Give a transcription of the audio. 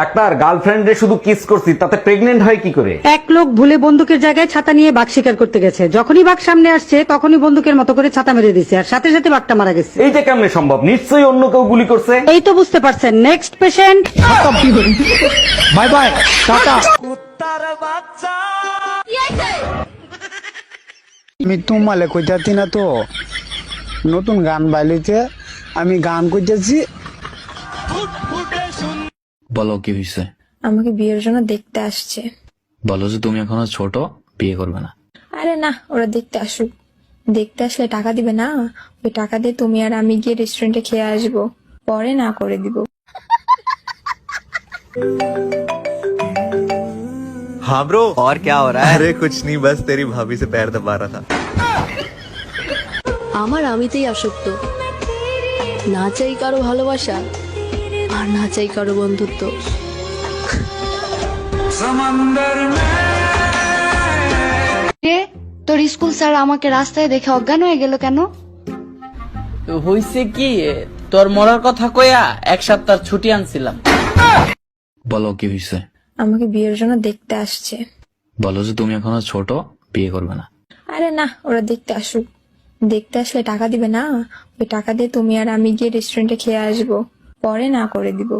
Doctor, গার্লফ্রেন্ডে শুধু kiss করছি, তাতে প্রেগনেন্ট হয় কি করে? এক লোক ভুলে বন্দুকের জায়গায় ছাতা নিয়ে বাঘ শিকার করতে গেছে, যখনই বাঘ সামনে আসছে তখনই বন্দুকের মতো করে ছাতা মেরে দিছে, আর সাথে সাথে বাঘটা মারা গেছে। এইটা কেমনে সম্ভব? নিশ্চয়ই অন্য কেউ গুলি করছে। এই তো বুঝতে পারছেন। Next patient. Bye bye, tata. আমি তোমালে কইতাছি না তো, নতুন গান বাইলিতে আমি গান কইতেছি। বলো কি হয়েছে? আমাকে বিয়ের জন্য দেখতে আসছে। বলো যে তুমি এখনো ছোট, বিয়ে করবে না। আরে না, ওরা দেখতে আসুক। দেখতে আসলে টাকা দিবে না, ওই টাকা দিয়ে তুমি আর আমি গিয়ে রেস্টুরেন্টে খেয়ে আসবো, পরে না করে দিব। हाँ ब्रो, और क्या हो रहा है? अरे कुछ नहीं, बस तेरी भाभी से पैर दबा रहा था। আমার আমিতেই আসক্ত, না চাই কারো ভালোবাসা আর না চাই কারো বন্ধুত্ব। তোর স্কুল স্যার আমাকে রাস্তায় দেখে অজ্ঞান হয়ে গেল কেন? হইছে কি, তোর মরার কথা কইয়া 1 সপ্তাহ ছুটি আনছিলাম। বলো কি হয়েছে? আমাকে বিয়ের জন্য দেখতে আসছে। বলো যে তুমি এখনো ছোট, বিয়ে করবে না। আরে না, ওরা দেখতে আসুক। দেখতে আসলে টাকা দিবে না, ওই টাকা দিয়ে তুমি আর আমি গিয়ে রেস্টুরেন্টে খেয়ে আসবো, পরে না করে দিব।